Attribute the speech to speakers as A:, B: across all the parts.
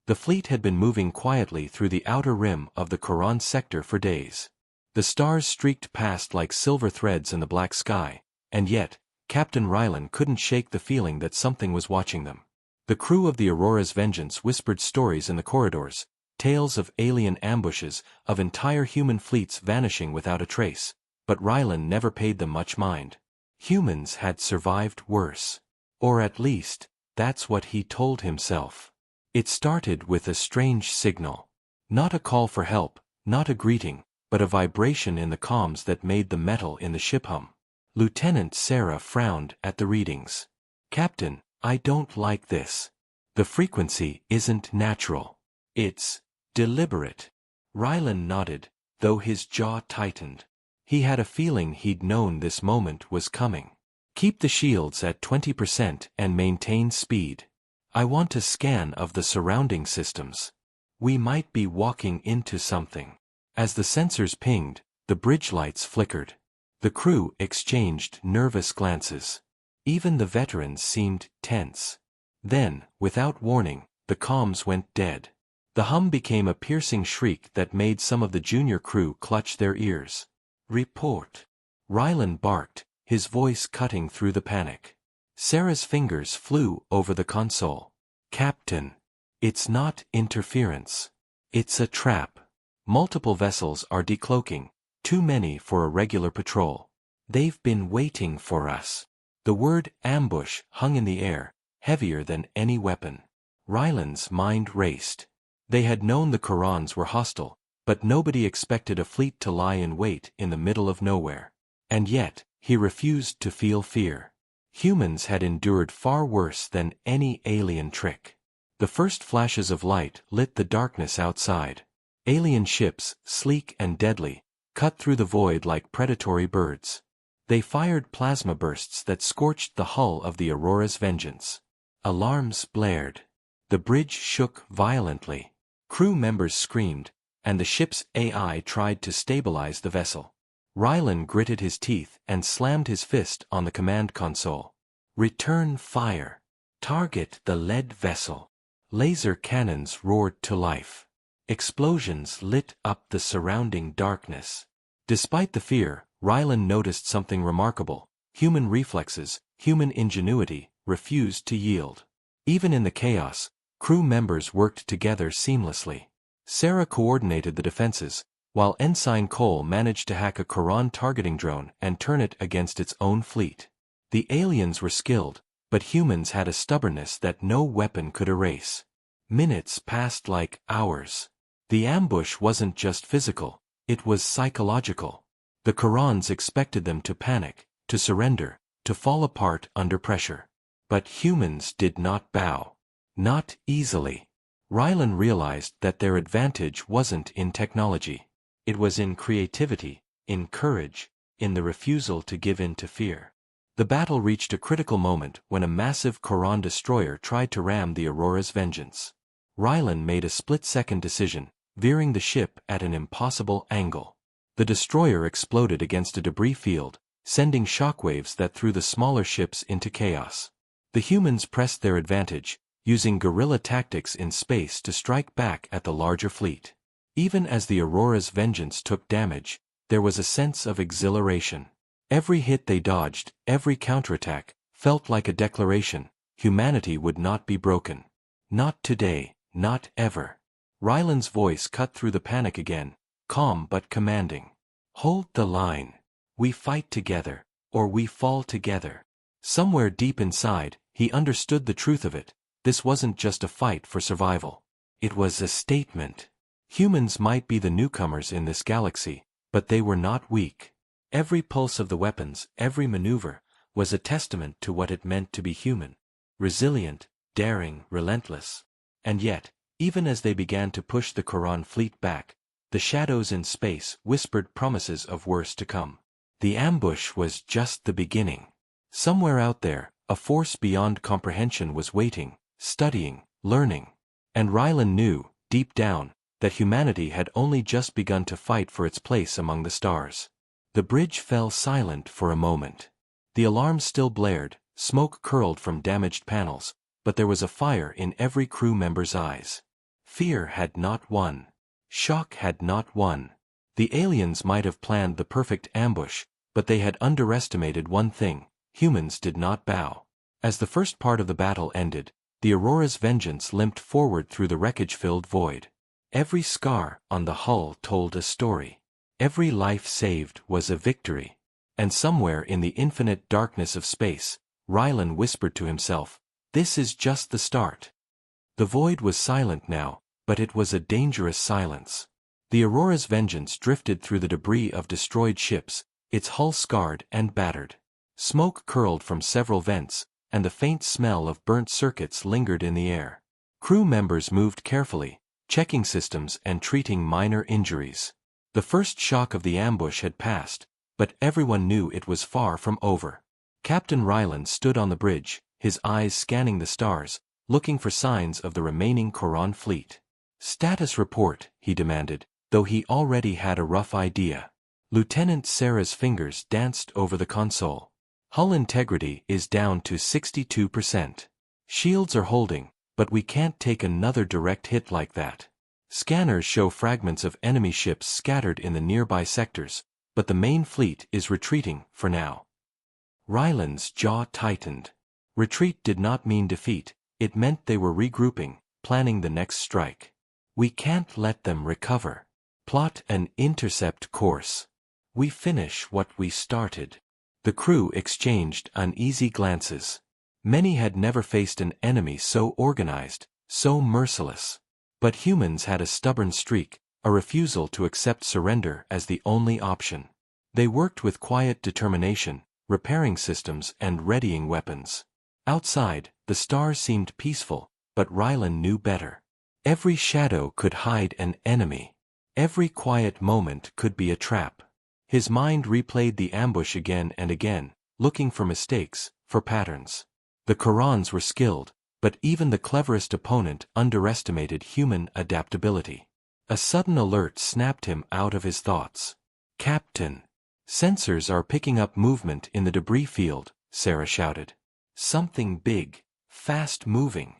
A: The fleet had been moving quietly through the outer rim of the Quran sector for days. The stars streaked past like silver threads in the black sky, and yet, Captain Rylan couldn't shake the feeling that something was watching them. The crew of the Aurora's Vengeance whispered stories in the corridors, tales of alien ambushes, of entire human fleets vanishing without a trace, but Rylan never paid them much mind. Humans had survived worse. Or at least, that's what he told himself. It started with a strange signal. Not a call for help, not a greeting, but a vibration in the comms that made the metal in the ship hum. Lieutenant Sarah frowned at the readings. "Captain, I don't like this. The frequency isn't natural. It's deliberate." Rylan nodded, though his jaw tightened. He had a feeling he'd known this moment was coming. "Keep the shields at 20% and maintain speed. I want a scan of the surrounding systems. We might be walking into something." As the sensors pinged, the bridge lights flickered. The crew exchanged nervous glances. Even the veterans seemed tense. Then, without warning, the comms went dead. The hum became a piercing shriek that made some of the junior crew clutch their ears. "Report." Rylan barked, his voice cutting through the panic. Sarah's fingers flew over the console. "Captain. It's not interference. It's a trap. Multiple vessels are decloaking, too many for a regular patrol. They've been waiting for us." The word ambush hung in the air, heavier than any weapon. Rylan's mind raced. They had known the Qurans were hostile, but nobody expected a fleet to lie in wait in the middle of nowhere. And yet, he refused to feel fear. Humans had endured far worse than any alien trick. The first flashes of light lit the darkness outside. Alien ships, sleek and deadly, cut through the void like predatory birds. They fired plasma bursts that scorched the hull of the Aurora's Vengeance. Alarms blared. The bridge shook violently. Crew members screamed, and the ship's AI tried to stabilize the vessel. Rylan gritted his teeth and slammed his fist on the command console. "Return fire. Target the lead vessel." Laser cannons roared to life. Explosions lit up the surrounding darkness. Despite the fear, Rylan noticed something remarkable. Human reflexes, human ingenuity, refused to yield. Even in the chaos, crew members worked together seamlessly. Sarah coordinated the defenses, while Ensign Cole managed to hack a Quran targeting drone and turn it against its own fleet. The aliens were skilled, but humans had a stubbornness that no weapon could erase. Minutes passed like hours. The ambush wasn't just physical, it was psychological. The Qurans expected them to panic, to surrender, to fall apart under pressure. But humans did not bow. Not easily. Rylan realized that their advantage wasn't in technology. It was in creativity, in courage, in the refusal to give in to fear. The battle reached a critical moment when a massive Quran destroyer tried to ram the Aurora's Vengeance. Rylan made a split-second decision, veering the ship at an impossible angle. The destroyer exploded against a debris field, sending shockwaves that threw the smaller ships into chaos. The humans pressed their advantage, using guerrilla tactics in space to strike back at the larger fleet. Even as the Aurora's Vengeance took damage, there was a sense of exhilaration. Every hit they dodged, every counterattack, felt like a declaration: humanity would not be broken. Not today, not ever. Rylan's voice cut through the panic again, calm but commanding. "Hold the line. We fight together, or we fall together." Somewhere deep inside, he understood the truth of it. This wasn't just a fight for survival. It was a statement. Humans might be the newcomers in this galaxy, but they were not weak. Every pulse of the weapons, every maneuver, was a testament to what it meant to be human. Resilient, daring, relentless. And yet, even as they began to push the Quran fleet back, the shadows in space whispered promises of worse to come. The ambush was just the beginning. Somewhere out there, a force beyond comprehension was waiting, studying, learning. And Rylan knew, deep down, that humanity had only just begun to fight for its place among the stars. The bridge fell silent for a moment. The alarms still blared, smoke curled from damaged panels, but there was a fire in every crew member's eyes. Fear had not won. Shock had not won. The aliens might have planned the perfect ambush, but they had underestimated one thing: humans did not bow. As the first part of the battle ended, the Aurora's vengeance limped forward through the wreckage-filled void. Every scar on the hull told a story. Every life saved was a victory. And somewhere in the infinite darkness of space, Rylan whispered to himself, "This is just the start." The void was silent now, but it was a dangerous silence. The Aurora's vengeance drifted through the debris of destroyed ships, its hull scarred and battered. Smoke curled from several vents, and the faint smell of burnt circuits lingered in the air. Crew members moved carefully, checking systems and treating minor injuries. The first shock of the ambush had passed, but everyone knew it was far from over. Captain Ryland stood on the bridge, his eyes scanning the stars, looking for signs of the remaining Coron fleet. "Status report," he demanded, though he already had a rough idea. Lieutenant Sarah's fingers danced over the console. "Hull integrity is down to 62%. Shields are holding, but we can't take another direct hit like that. Scanners show fragments of enemy ships scattered in the nearby sectors, but the main fleet is retreating for now." Ryland's jaw tightened. Retreat did not mean defeat, it meant they were regrouping, planning the next strike. "We can't let them recover. Plot an intercept course. We finish what we started." The crew exchanged uneasy glances. Many had never faced an enemy so organized, so merciless. But humans had a stubborn streak, a refusal to accept surrender as the only option. They worked with quiet determination, repairing systems and readying weapons. Outside, the stars seemed peaceful, but Rylan knew better. Every shadow could hide an enemy. Every quiet moment could be a trap. His mind replayed the ambush again and again, looking for mistakes, for patterns. The Corons were skilled, but even the cleverest opponent underestimated human adaptability. A sudden alert snapped him out of his thoughts. "Captain! Sensors are picking up movement in the debris field," Sarah shouted. "Something big, fast-moving."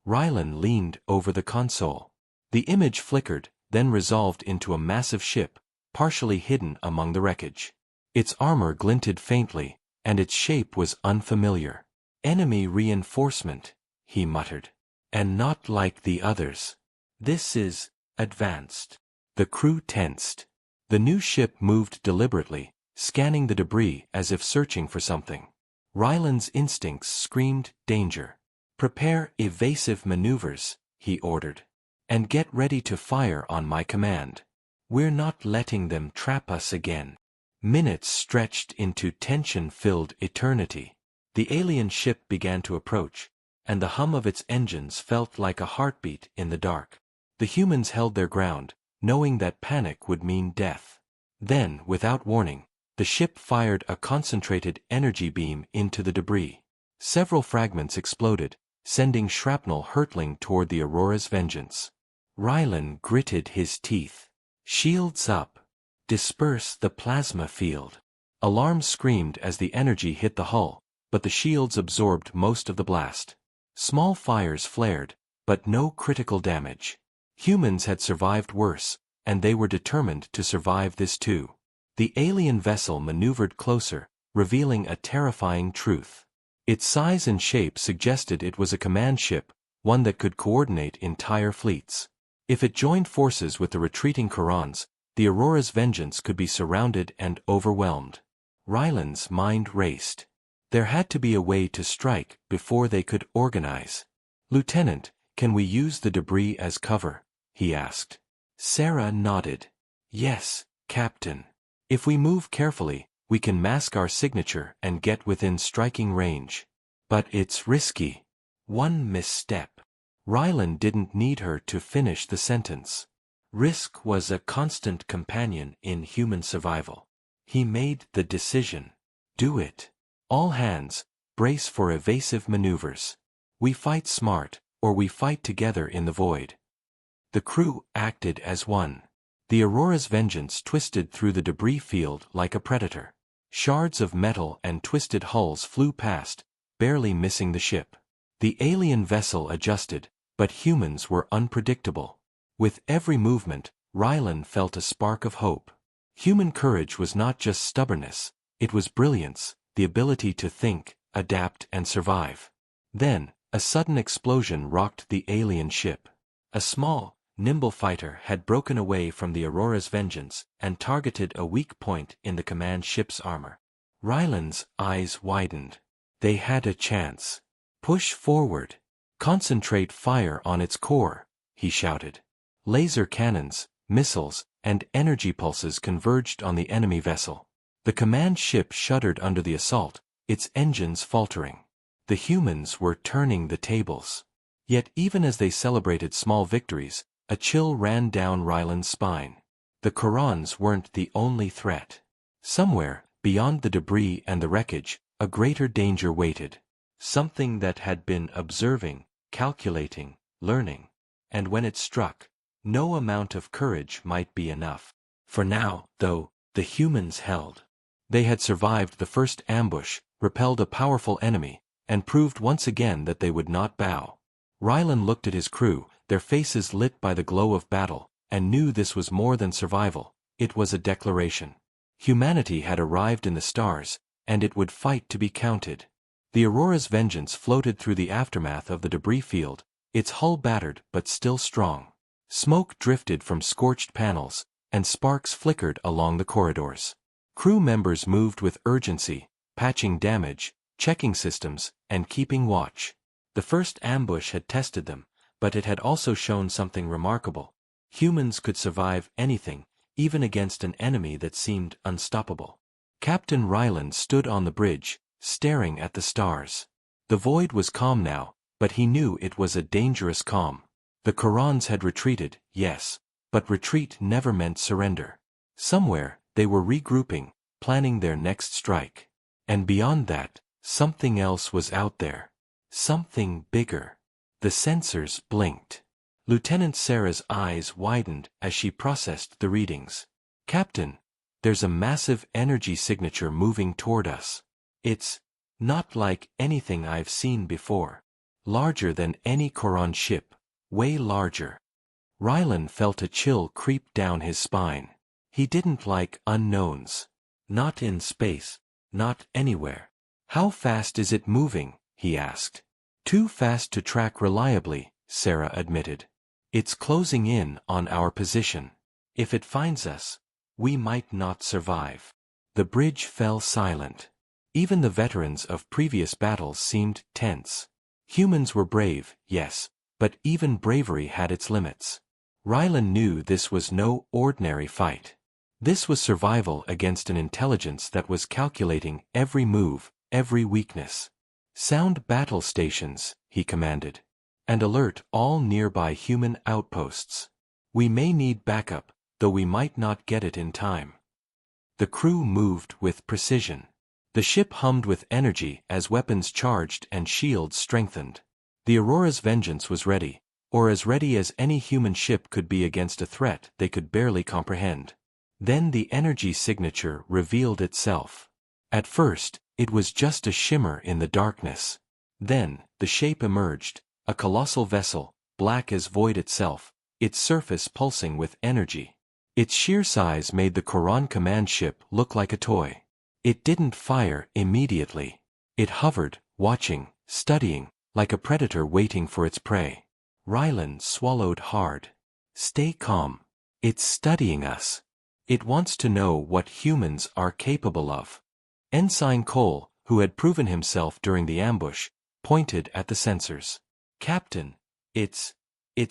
A: Rylan leaned over the console. The image flickered, then resolved into a massive ship, partially hidden among the wreckage. Its armor glinted faintly, and its shape was unfamiliar. "Enemy reinforcement," he muttered. "And not like the others. This is advanced." The crew tensed. The new ship moved deliberately, scanning the debris as if searching for something. Ryland's instincts screamed danger. "Prepare evasive maneuvers," he ordered. "And get ready to fire on my command. We're not letting them trap us again." Minutes stretched into tension-filled eternity. The alien ship began to approach, and the hum of its engines felt like a heartbeat in the dark. The humans held their ground, knowing that panic would mean death. Then, without warning, the ship fired a concentrated energy beam into the debris. Several fragments exploded, sending shrapnel hurtling toward the Aurora's vengeance. Rylan gritted his teeth. "Shields up. Disperse the plasma field." Alarms screamed as the energy hit the hull, but the shields absorbed most of the blast. Small fires flared, but no critical damage. Humans had survived worse, and they were determined to survive this too. The alien vessel maneuvered closer, revealing a terrifying truth. Its size and shape suggested it was a command ship, one that could coordinate entire fleets. If it joined forces with the retreating Corons, the Aurora's vengeance could be surrounded and overwhelmed. Rylan's mind raced. There had to be a way to strike before they could organize. "Lieutenant, can we use the debris as cover?" he asked. Sarah nodded. "Yes, Captain. If we move carefully, we can mask our signature and get within striking range. But it's risky. One misstep." Rylan didn't need her to finish the sentence. Risk was a constant companion in human survival. He made the decision. Do it. All hands, brace for evasive maneuvers. We fight smart, or we fight together in the void. The crew acted as one. The Aurora's vengeance twisted through the debris field like a predator. Shards of metal and twisted hulls flew past, barely missing the ship. The alien vessel adjusted, But humans were unpredictable. With every movement, Rylan felt a spark of hope. Human courage was not just stubbornness, it was brilliance, the ability to think, adapt and survive. Then, a sudden explosion rocked the alien ship. A small, nimble fighter had broken away from the Aurora's vengeance and targeted a weak point in the command ship's armor. Rylan's eyes widened. They had a chance. Push forward. Concentrate fire on its core, he shouted. Laser cannons, missiles, and energy pulses converged on the enemy vessel. The command ship shuddered under the assault, its engines faltering. The humans were turning the tables. Yet even as they celebrated small victories, a chill ran down Rylan's spine. The Korans weren't the only threat. Somewhere, beyond the debris and the wreckage, a greater danger waited. Something that had been observing, calculating, learning. And when it struck, no amount of courage might be enough. For now, though, the humans held. They had survived the first ambush, repelled a powerful enemy, and proved once again that they would not bow. Rylan looked at his crew, their faces lit by the glow of battle, and knew this was more than survival, it was a declaration. Humanity had arrived in the stars, and it would fight to be counted. The Aurora's vengeance floated through the aftermath of the debris field, its hull battered but still strong. Smoke drifted from scorched panels, and sparks flickered along the corridors. Crew members moved with urgency, patching damage, checking systems, and keeping watch. The first ambush had tested them, but it had also shown something remarkable. Humans could survive anything, even against an enemy that seemed unstoppable. Captain Rylan stood on the bridge, staring at the stars. The void was calm now, but he knew it was a dangerous calm. The Korans had retreated, yes, but retreat never meant surrender. Somewhere, they were regrouping, planning their next strike. And beyond that, something else was out there. Something bigger. The sensors blinked. Lieutenant Sarah's eyes widened as she processed the readings. Captain, there's a massive energy signature moving toward us. It's not like anything I've seen before. Larger than any Koran ship, way larger. Rylan felt a chill creep down his spine. He didn't like unknowns. Not in space, not anywhere. How fast is it moving? He asked. Too fast to track reliably, Sarah admitted. It's closing in on our position. If it finds us, we might not survive. The bridge fell silent. Even the veterans of previous battles seemed tense. Humans were brave, yes, but even bravery had its limits. Rylan knew this was no ordinary fight. This was survival against an intelligence that was calculating every move, every weakness. Sound battle stations, he commanded. And alert all nearby human outposts. We may need backup, though we might not get it in time. The crew moved with precision. The ship hummed with energy as weapons charged and shields strengthened. The Aurora's vengeance was ready, or as ready as any human ship could be against a threat they could barely comprehend. Then the energy signature revealed itself. At first, it was just a shimmer in the darkness. Then, the shape emerged, a colossal vessel, black as void itself, its surface pulsing with energy. Its sheer size made the Koran command ship look like a toy. It didn't fire immediately. It hovered, watching, studying, like a predator waiting for its prey. Rylan swallowed hard. Stay calm. It's studying us. It wants to know what humans are capable of. Ensign Cole, who had proven himself during the ambush, pointed at the sensors. Captain, it's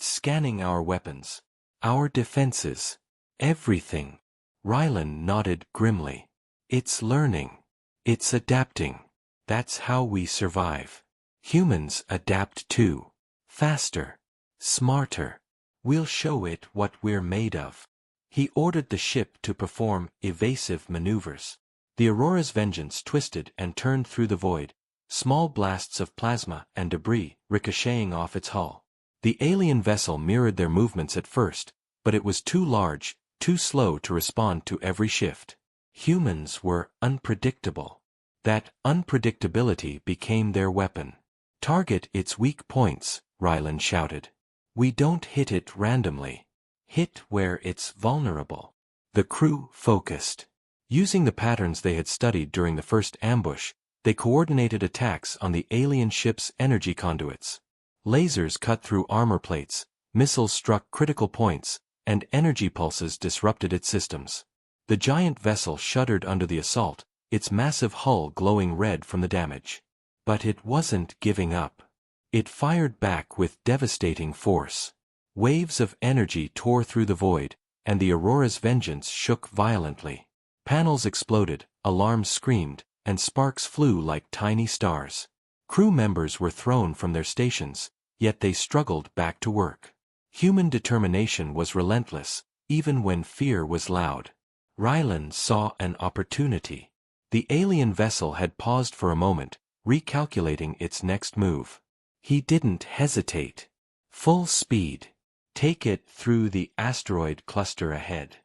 A: scanning our weapons. Our defenses. Everything. Rylan nodded grimly. It's learning. It's adapting. That's how we survive. Humans adapt too. Faster. Smarter. We'll show it what we're made of. He ordered the ship to perform evasive maneuvers. The Aurora's vengeance twisted and turned through the void, small blasts of plasma and debris ricocheting off its hull. The alien vessel mirrored their movements at first, but it was too large, too slow to respond to every shift. Humans were unpredictable. That unpredictability became their weapon. Target its weak points, Rylan shouted. We don't hit it randomly. Hit where it's vulnerable. The crew focused. Using the patterns they had studied during the first ambush, they coordinated attacks on the alien ship's energy conduits. Lasers cut through armor plates, missiles struck critical points, and energy pulses disrupted its systems. The giant vessel shuddered under the assault, its massive hull glowing red from the damage. But it wasn't giving up. It fired back with devastating force. Waves of energy tore through the void, and the Aurora's vengeance shook violently. Panels exploded, alarms screamed, and sparks flew like tiny stars. Crew members were thrown from their stations, yet they struggled back to work. Human determination was relentless, even when fear was loud. Rylan saw an opportunity. The alien vessel had paused for a moment, recalculating its next move. He didn't hesitate. Full speed. Take it through the asteroid cluster ahead.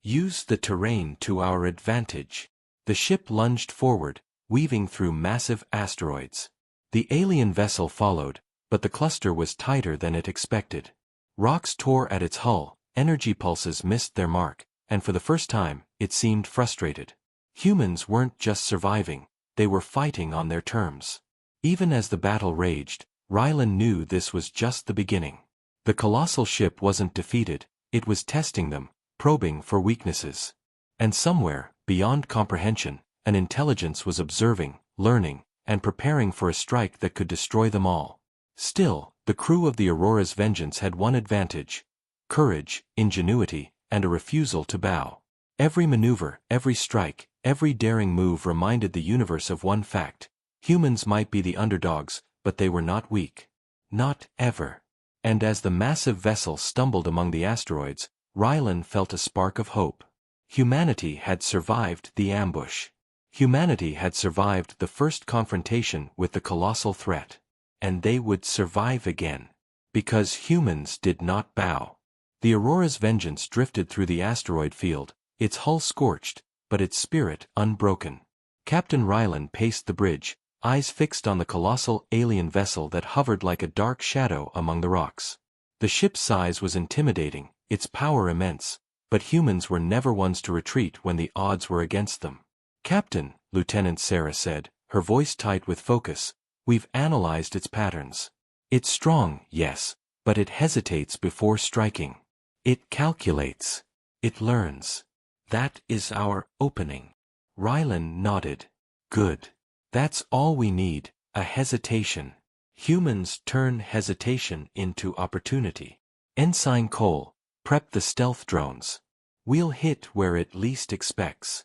A: Use the terrain to our advantage. The ship lunged forward, weaving through massive asteroids. The alien vessel followed, but the cluster was tighter than it expected. Rocks tore at its hull, energy pulses missed their mark, and for the first time, it seemed frustrated. Humans weren't just surviving, they were fighting on their terms. Even as the battle raged, Rylan knew this was just the beginning. The colossal ship wasn't defeated, it was testing them, probing for weaknesses. And somewhere, beyond comprehension, an intelligence was observing, learning, and preparing for a strike that could destroy them all. Still, the crew of the Aurora's vengeance had one advantage: courage, ingenuity, and a refusal to bow. Every maneuver, every strike, every daring move reminded the universe of one fact: humans might be the underdogs, but they were not weak. Not ever. And as the massive vessel stumbled among the asteroids, Rylan felt a spark of hope. Humanity had survived the ambush. Humanity had survived the first confrontation with the colossal threat. And they would survive again. Because humans did not bow. The Aurora's vengeance drifted through the asteroid field, its hull scorched, but its spirit unbroken. Captain Rylan paced the bridge, eyes fixed on the colossal alien vessel that hovered like a dark shadow among the rocks. The ship's size was intimidating, its power immense, but humans were never ones to retreat when the odds were against them. "Captain," Lieutenant Sarah said, her voice tight with focus, "we've analyzed its patterns. It's strong, yes, but it hesitates before striking. It calculates. It learns. That is our opening." Rylan nodded. "Good. That's all we need, a hesitation. Humans turn hesitation into opportunity. Ensign Cole, prep the stealth drones. We'll hit where it least expects."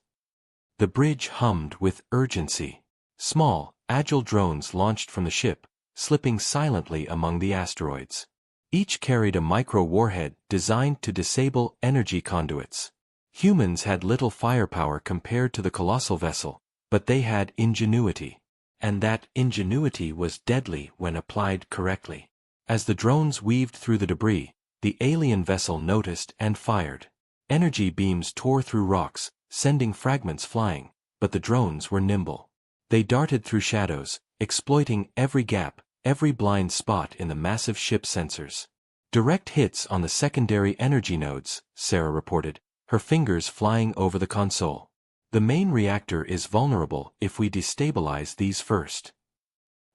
A: The bridge hummed with urgency. Small, agile drones launched from the ship, slipping silently among the asteroids. Each carried a micro-warhead designed to disable energy conduits. Humans had little firepower compared to the colossal vessel, but they had ingenuity. And that ingenuity was deadly when applied correctly. As the drones weaved through the debris, the alien vessel noticed and fired. Energy beams tore through rocks, sending fragments flying, but the drones were nimble. They darted through shadows, exploiting every gap, every blind spot in the massive ship's sensors. "Direct hits on the secondary energy nodes," Sarah reported, her fingers flying over the console. "The main reactor is vulnerable if we destabilize these first."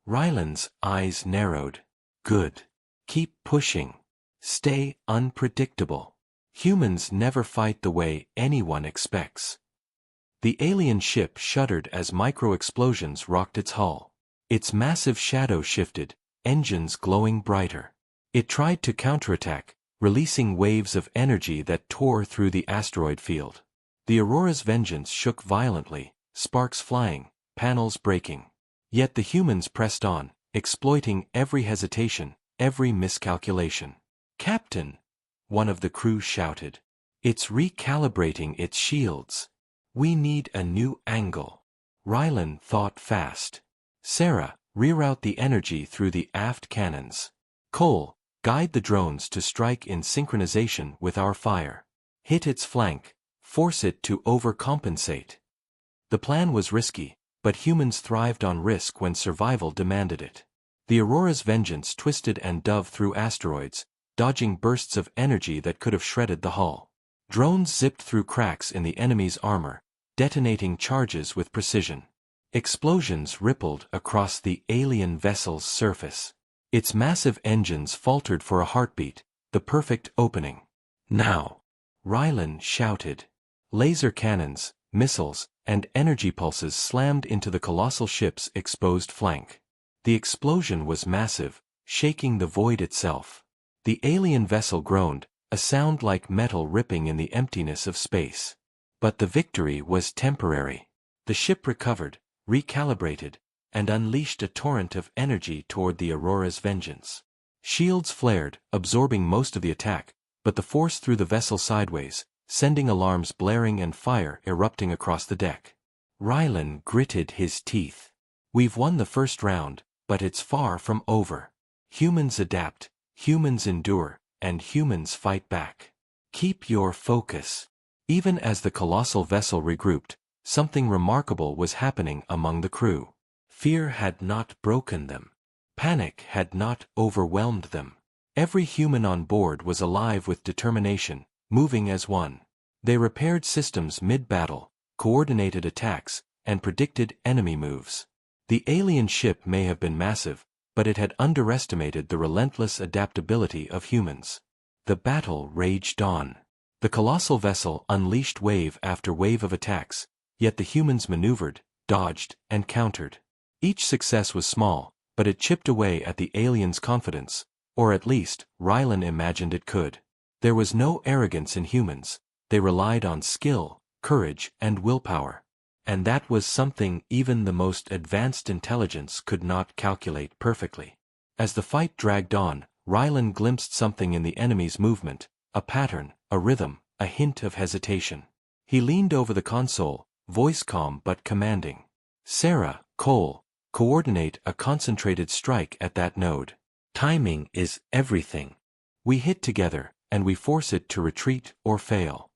A: Rylan's eyes narrowed. "Good. Keep pushing. Stay unpredictable. Humans never fight the way anyone expects." The alien ship shuddered as micro-explosions rocked its hull. Its massive shadow shifted, engines glowing brighter. It tried to counterattack, releasing waves of energy that tore through the asteroid field. The Aurora's vengeance shook violently, sparks flying, panels breaking. Yet the humans pressed on, exploiting every hesitation, every miscalculation. "Captain!" one of the crew shouted. "It's recalibrating its shields. We need a new angle." Rylan thought fast. "Sarah, reroute the energy through the aft cannons. Cole, guide the drones to strike in synchronization with our fire. Hit its flank, force it to overcompensate." The plan was risky, but humans thrived on risk when survival demanded it. The Aurora's vengeance twisted and dove through asteroids, dodging bursts of energy that could have shredded the hull. Drones zipped through cracks in the enemy's armor, detonating charges with precision. Explosions rippled across the alien vessel's surface. Its massive engines faltered for a heartbeat, the perfect opening. "Now!" Rylan shouted. Laser cannons, missiles, and energy pulses slammed into the colossal ship's exposed flank. The explosion was massive, shaking the void itself. The alien vessel groaned, a sound like metal ripping in the emptiness of space. But the victory was temporary. The ship recovered, recalibrated, and unleashed a torrent of energy toward the Aurora's vengeance. Shields flared, absorbing most of the attack, but the force threw the vessel sideways, sending alarms blaring and fire erupting across the deck. Rylan gritted his teeth. "We've won the first round, but it's far from over. Humans adapt, humans endure, and humans fight back. Keep your focus." Even as the colossal vessel regrouped, something remarkable was happening among the crew. Fear had not broken them. Panic had not overwhelmed them. Every human on board was alive with determination, moving as one. They repaired systems mid-battle, coordinated attacks, and predicted enemy moves. The alien ship may have been massive, but it had underestimated the relentless adaptability of humans. The battle raged on. The colossal vessel unleashed wave after wave of attacks, yet the humans maneuvered, dodged, and countered. Each success was small, but it chipped away at the aliens' confidence, or at least, Rylan imagined it could. There was no arrogance in humans. They relied on skill, courage, and willpower. And that was something even the most advanced intelligence could not calculate perfectly. As the fight dragged on, Rylan glimpsed something in the enemy's movement, a pattern, a rhythm, a hint of hesitation. He leaned over the console, voice calm but commanding. "Sarah, Cole, coordinate a concentrated strike at that node. Timing is everything. We hit together, and we force it to retreat or fail."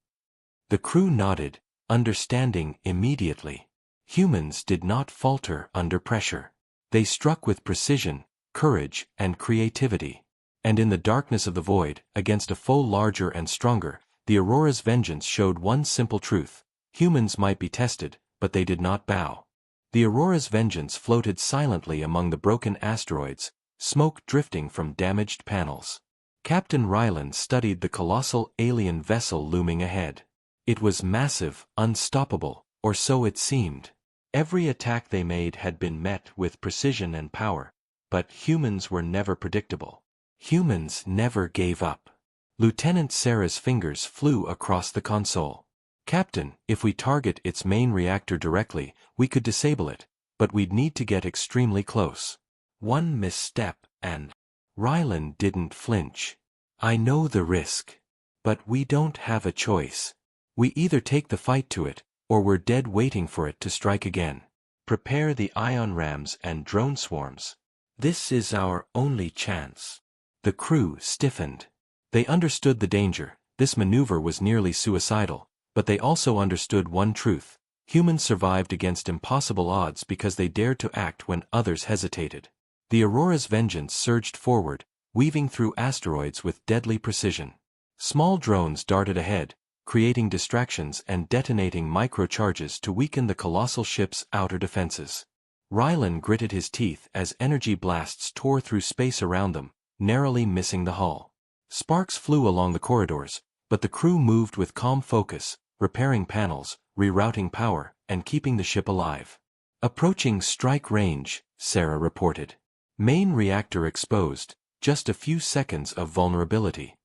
A: The crew nodded, understanding immediately. Humans did not falter under pressure. They struck with precision, courage, and creativity. And in the darkness of the void, against a foe larger and stronger, the Aurora's vengeance showed one simple truth: humans might be tested, but they did not bow. The Aurora's vengeance floated silently among the broken asteroids, smoke drifting from damaged panels. Captain Rylan studied the colossal alien vessel looming ahead. It was massive, unstoppable, or so it seemed. Every attack they made had been met with precision and power, but humans were never predictable. Humans never gave up. Lieutenant Sarah's fingers flew across the console. "Captain, if we target its main reactor directly, we could disable it, but we'd need to get extremely close. One misstep and—" Rylan didn't flinch. "I know the risk. But we don't have a choice. We either take the fight to it, or we're dead waiting for it to strike again. Prepare the ion rams and drone swarms. This is our only chance." The crew stiffened. They understood the danger. This maneuver was nearly suicidal, but they also understood one truth: humans survived against impossible odds because they dared to act when others hesitated. The Aurora's vengeance surged forward, weaving through asteroids with deadly precision. Small drones darted ahead, creating distractions and detonating microcharges to weaken the colossal ship's outer defenses. Rylan gritted his teeth as energy blasts tore through space around them, narrowly missing the hull. Sparks flew along the corridors, but the crew moved with calm focus, repairing panels, rerouting power, and keeping the ship alive. "Approaching strike range," Sarah reported. "Main reactor exposed, just a few seconds of vulnerability."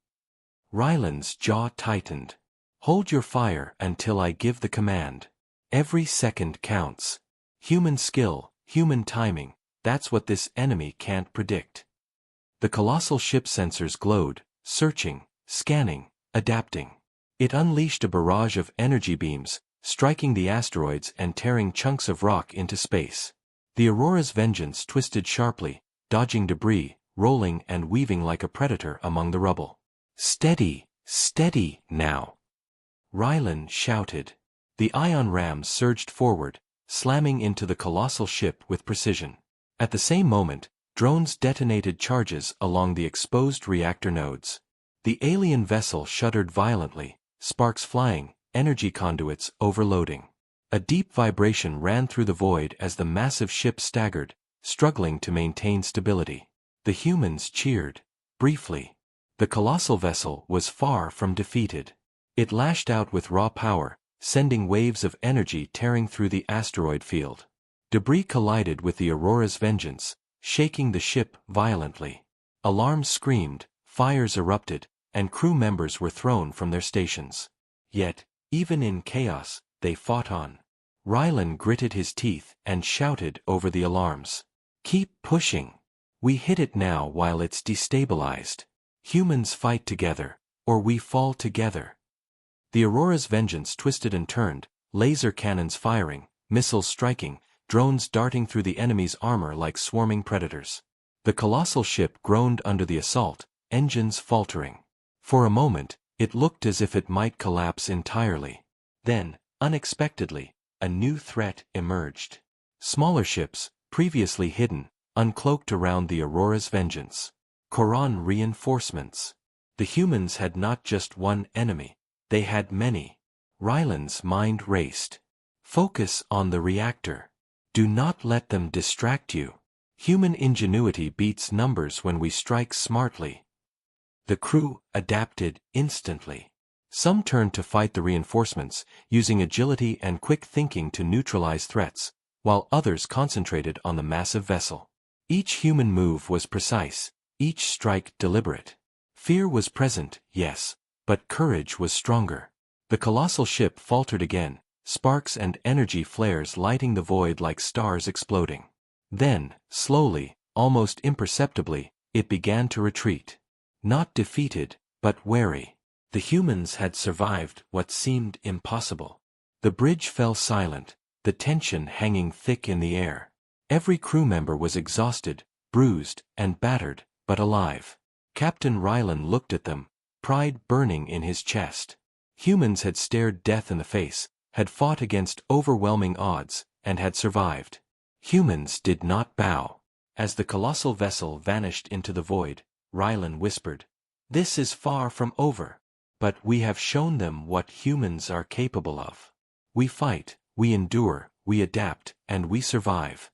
A: Rylan's jaw tightened. "Hold your fire until I give the command. Every second counts. Human skill, human timing, that's what this enemy can't predict." The colossal ship sensors glowed, searching, scanning, adapting. It unleashed a barrage of energy beams, striking the asteroids and tearing chunks of rock into space. The Aurora's vengeance twisted sharply, dodging debris, rolling and weaving like a predator among the rubble. "Steady, steady, now!" Rylan shouted. The ion rams surged forward, slamming into the colossal ship with precision. At the same moment, drones detonated charges along the exposed reactor nodes. The alien vessel shuddered violently, sparks flying, energy conduits overloading. A deep vibration ran through the void as the massive ship staggered, struggling to maintain stability. The humans cheered. Briefly. The colossal vessel was far from defeated. It lashed out with raw power, sending waves of energy tearing through the asteroid field. Debris collided with the Aurora's vengeance, shaking the ship violently. Alarms screamed, fires erupted, and crew members were thrown from their stations. Yet, even in chaos, they fought on. Rylan gritted his teeth and shouted over the alarms. "Keep pushing. We hit it now while it's destabilized. Humans fight together, or we fall together." The Aurora's vengeance twisted and turned, laser cannons firing, missiles striking, drones darting through the enemy's armor like swarming predators. The colossal ship groaned under the assault, engines faltering. For a moment, it looked as if it might collapse entirely. Then, unexpectedly, a new threat emerged. Smaller ships, previously hidden, uncloaked around the Aurora's vengeance. Coron reinforcements. The humans had not just one enemy, they had many. Rylan's mind raced. Focus on the reactor. Do not let them distract you. Human ingenuity beats numbers when we strike smartly. The crew adapted instantly. Some turned to fight the reinforcements, using agility and quick thinking to neutralize threats, while others concentrated on the massive vessel. Each human move was precise, each strike deliberate. Fear was present, yes, but courage was stronger. The colossal ship faltered again, sparks and energy flares lighting the void like stars exploding. Then, slowly, almost imperceptibly, it began to retreat. Not defeated, but wary. The humans had survived what seemed impossible. The bridge fell silent, the tension hanging thick in the air. Every crew member was exhausted, bruised, and battered, but alive. Captain Rylan looked at them, pride burning in his chest. Humans had stared death in the face, had fought against overwhelming odds, and had survived. Humans did not bow. As the colossal vessel vanished into the void, Rylan whispered, "This is far from over. But we have shown them what humans are capable of. We fight, we endure, we adapt, and we survive."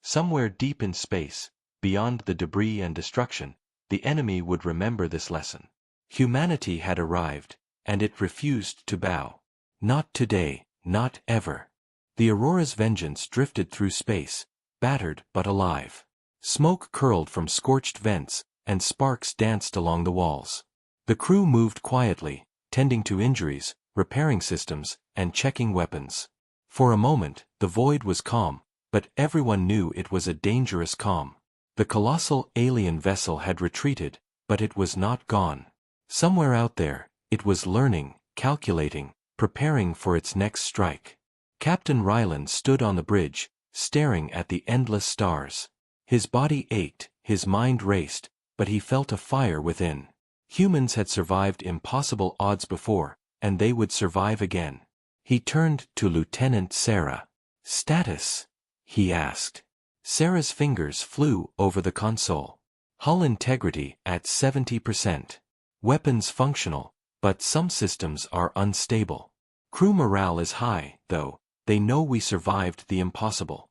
A: Somewhere deep in space, beyond the debris and destruction, the enemy would remember this lesson. Humanity had arrived, and it refused to bow. Not today, not ever. The Aurora's vengeance drifted through space, battered but alive. Smoke curled from scorched vents, and sparks danced along the walls. The crew moved quietly, tending to injuries, repairing systems, and checking weapons. For a moment, the void was calm, but everyone knew it was a dangerous calm. The colossal alien vessel had retreated, but it was not gone. Somewhere out there, it was learning, calculating, preparing for its next strike. Captain Rylan stood on the bridge, staring at the endless stars. His body ached, his mind raced, but he felt a fire within. Humans had survived impossible odds before, and they would survive again. He turned to Lieutenant Sarah. "Status?" he asked. Sarah's fingers flew over the console. Hull integrity at 70%. Weapons functional, but some systems are unstable. Crew morale is high, though. They know we survived the impossible.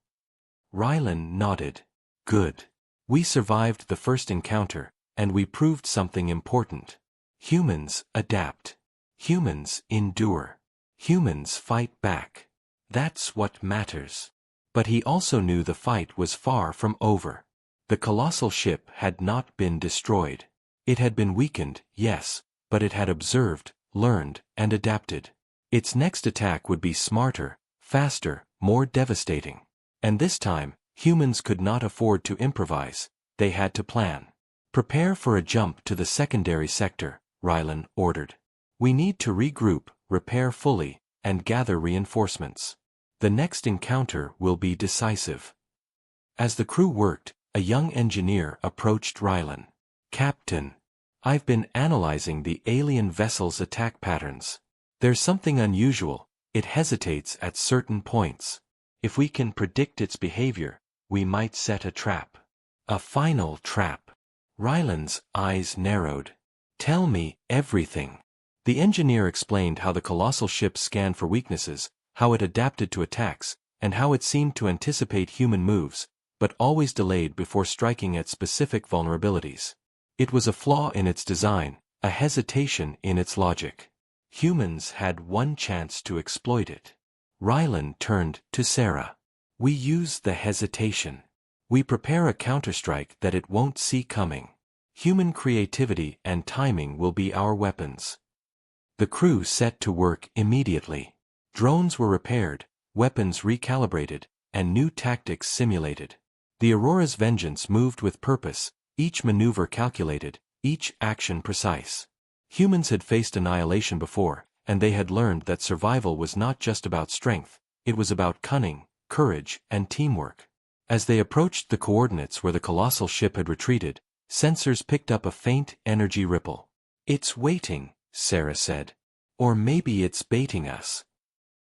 A: Rylan nodded. "Good. We survived the first encounter, and we proved something important. Humans adapt. Humans endure. Humans fight back. That's what matters." But he also knew the fight was far from over. The colossal ship had not been destroyed. It had been weakened, yes, but it had observed, learned, and adapted. Its next attack would be smarter, faster, more devastating. And this time, humans could not afford to improvise, they had to plan. "Prepare for a jump to the secondary sector," Rylan ordered. "We need to regroup, repair fully, and gather reinforcements. The next encounter will be decisive." As the crew worked, a young engineer approached Rylan. "Captain, I've been analyzing the alien vessel's attack patterns. There's something unusual, it hesitates at certain points. If we can predict its behavior, we might set a trap." "A final trap." Rylan's eyes narrowed. Tell me everything. The engineer explained how the colossal ship scanned for weaknesses, how it adapted to attacks, and how it seemed to anticipate human moves, but always delayed before striking at specific vulnerabilities. It was a flaw in its design, a hesitation in its logic. Humans had one chance to exploit it. Rylan turned to Sarah. We use the hesitation. We prepare a counterstrike that it won't see coming. Human creativity and timing will be our weapons. The crew set to work immediately. Drones were repaired, weapons recalibrated, and new tactics simulated. The Aurora's vengeance moved with purpose, each maneuver calculated, each action precise. Humans had faced annihilation before, and they had learned that survival was not just about strength, it was about cunning, courage, and teamwork. As they approached the coordinates where the colossal ship had retreated, sensors picked up a faint energy ripple. It's waiting, Sarah said. Or maybe it's baiting us.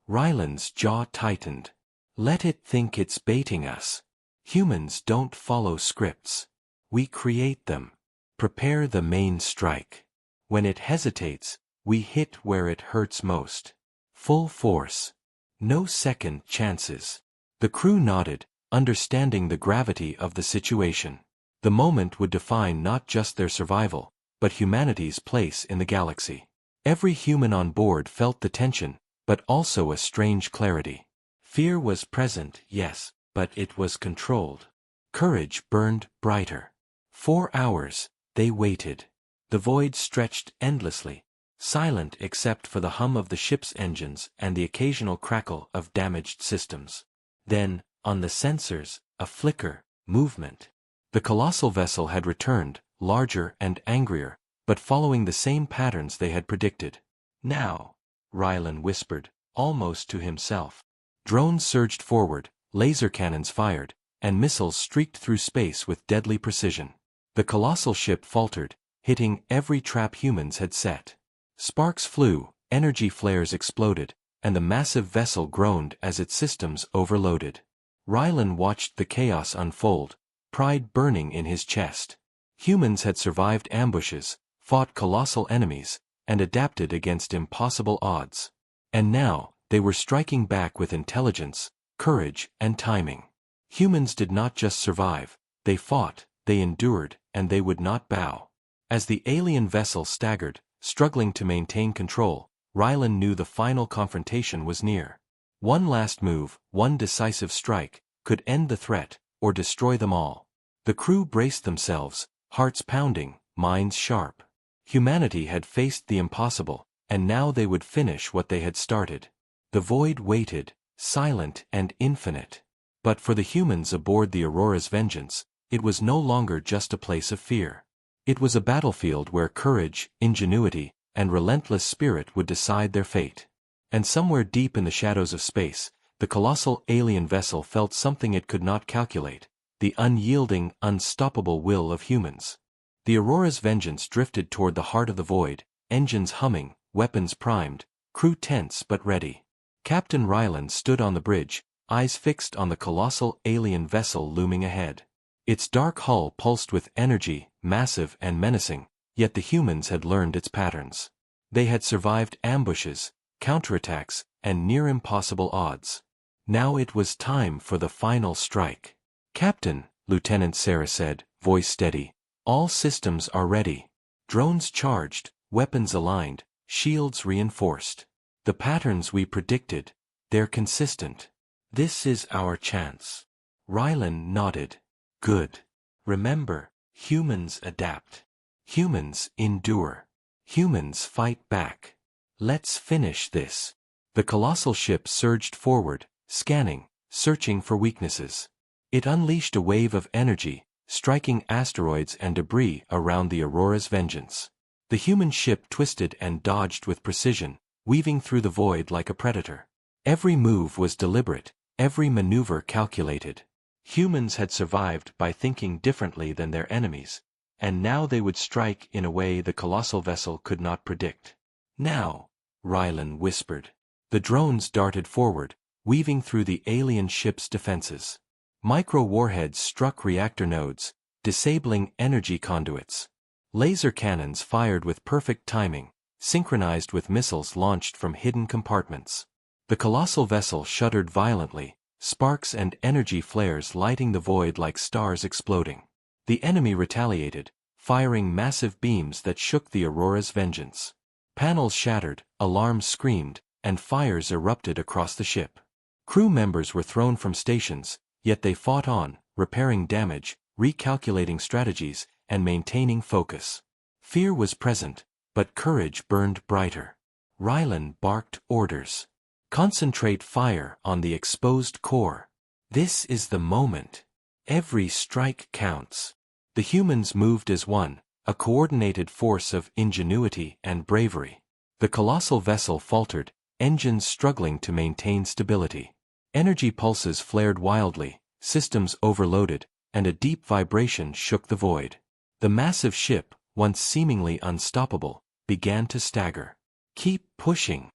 A: Rylan's jaw tightened. Let it think it's baiting us. Humans don't follow scripts. We create them. Prepare the main strike. When it hesitates, we hit where it hurts most. Full force. No second chances. The crew nodded, understanding the gravity of the situation. The moment would define not just their survival, but humanity's place in the galaxy. Every human on board felt the tension, but also a strange clarity. Fear was present, yes, but it was controlled. Courage burned brighter. 4 hours, they waited. The void stretched endlessly, silent except for the hum of the ship's engines and the occasional crackle of damaged systems. Then, on the sensors, a flicker, movement. The colossal vessel had returned, larger and angrier, but following the same patterns they had predicted. Now, Rylan whispered, almost to himself. Drones surged forward, laser cannons fired, and missiles streaked through space with deadly precision. The colossal ship faltered, hitting every trap humans had set. Sparks flew, energy flares exploded, and the massive vessel groaned as its systems overloaded. Rylan watched the chaos unfold, pride burning in his chest. Humans had survived ambushes, fought colossal enemies, and adapted against impossible odds. And now, they were striking back with intelligence, courage, and timing. Humans did not just survive, they fought, they endured, and they would not bow. As the alien vessel staggered, struggling to maintain control, Rylan knew the final confrontation was near. One last move, one decisive strike, could end the threat, or destroy them all. The crew braced themselves, hearts pounding, minds sharp. Humanity had faced the impossible, and now they would finish what they had started. The void waited, silent and infinite. But for the humans aboard the Aurora's vengeance, it was no longer just a place of fear. It was a battlefield where courage, ingenuity, and relentless spirit would decide their fate. And somewhere deep in the shadows of space, the colossal alien vessel felt something it could not calculate, the unyielding, unstoppable will of humans. The Aurora's vengeance drifted toward the heart of the void, engines humming, weapons primed, crew tense but ready. Captain Rylan stood on the bridge, eyes fixed on the colossal alien vessel looming ahead. Its dark hull pulsed with energy, massive and menacing, yet the humans had learned its patterns. They had survived ambushes, counterattacks, and near-impossible odds. Now it was time for the final strike. "Captain," Lieutenant Sarah said, voice steady, "all systems are ready. Drones charged, weapons aligned, shields reinforced. The patterns we predicted, they're consistent. This is our chance." Rylan nodded. "Good. Remember, humans adapt. Humans endure. Humans fight back. Let's finish this." The colossal ship surged forward, scanning, searching for weaknesses. It unleashed a wave of energy, striking asteroids and debris around the Aurora's vengeance. The human ship twisted and dodged with precision, weaving through the void like a predator. Every move was deliberate, every maneuver calculated. Humans had survived by thinking differently than their enemies, and now they would strike in a way the colossal vessel could not predict. "Now," Rylan whispered. The drones darted forward, weaving through the alien ship's defenses. Micro-warheads struck reactor nodes, disabling energy conduits. Laser cannons fired with perfect timing, synchronized with missiles launched from hidden compartments. The colossal vessel shuddered violently, sparks and energy flares lighting the void like stars exploding. The enemy retaliated, firing massive beams that shook the Aurora's vengeance. Panels shattered, alarms screamed, and fires erupted across the ship. Crew members were thrown from stations, yet they fought on, repairing damage, recalculating strategies, and maintaining focus. Fear was present, but courage burned brighter. Rylan barked orders. Concentrate fire on the exposed core. This is the moment. Every strike counts. The humans moved as one, a coordinated force of ingenuity and bravery. The colossal vessel faltered, engines struggling to maintain stability. Energy pulses flared wildly, systems overloaded, and a deep vibration shook the void. The massive ship, once seemingly unstoppable, began to stagger. Keep pushing.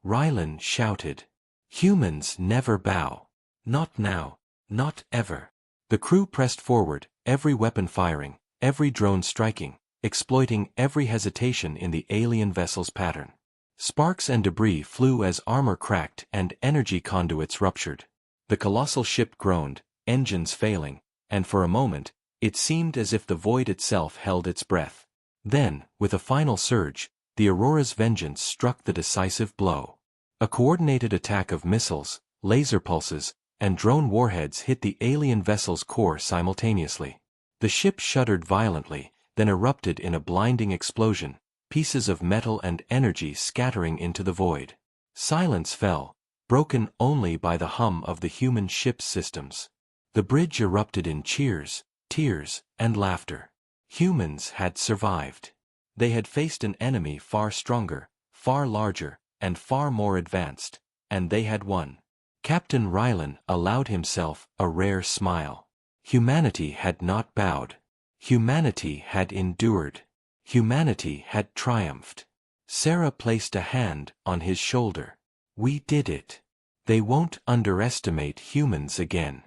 A: Rylan shouted. Humans never bow. Not now, not ever. The crew pressed forward, every weapon firing, every drone striking, exploiting every hesitation in the alien vessel's pattern. Sparks and debris flew as armor cracked and energy conduits ruptured. The colossal ship groaned, engines failing, and for a moment, it seemed as if the void itself held its breath. Then, with a final surge, the Aurora's vengeance struck the decisive blow. A coordinated attack of missiles, laser pulses, and drone warheads hit the alien vessel's core simultaneously. The ship shuddered violently, then erupted in a blinding explosion, pieces of metal and energy scattering into the void. Silence fell, broken only by the hum of the human ship's systems. The bridge erupted in cheers, tears, and laughter. Humans had survived. They had faced an enemy far stronger, far larger, and far more advanced, and they had won. Captain Rylan allowed himself a rare smile. Humanity had not bowed. Humanity had endured. Humanity had triumphed. Sarah placed a hand on his shoulder. We did it. They won't underestimate humans again.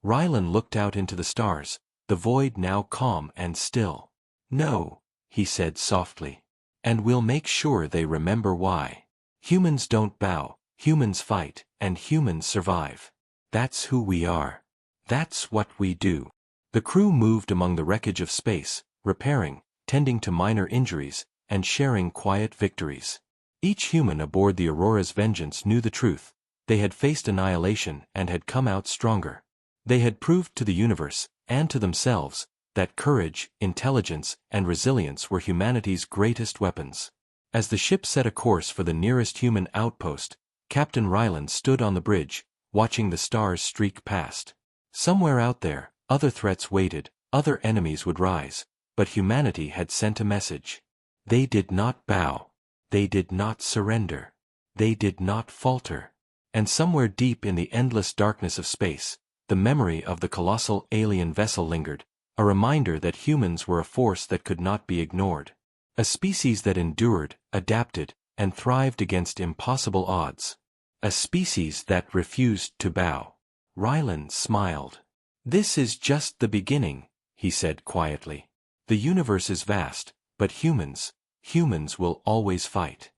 A: Rylan looked out into the stars, the void now calm and still. No, he said softly. And we'll make sure they remember why. Humans don't bow, humans fight, and humans survive. That's who we are. That's what we do. The crew moved among the wreckage of space, repairing, tending to minor injuries, and sharing quiet victories. Each human aboard the Aurora's Vengeance knew the truth. They had faced annihilation and had come out stronger. They had proved to the universe, and to themselves, that courage, intelligence, and resilience were humanity's greatest weapons. As the ship set a course for the nearest human outpost, Captain Rylan stood on the bridge, watching the stars streak past. Somewhere out there, other threats waited, other enemies would rise, but humanity had sent a message. They did not bow. They did not surrender. They did not falter. And somewhere deep in the endless darkness of space, the memory of the colossal alien vessel lingered, a reminder that humans were a force that could not be ignored. A species that endured, adapted, and thrived against impossible odds. A species that refused to bow. Rylan smiled. This is just the beginning, he said quietly. The universe is vast, but humans will always fight.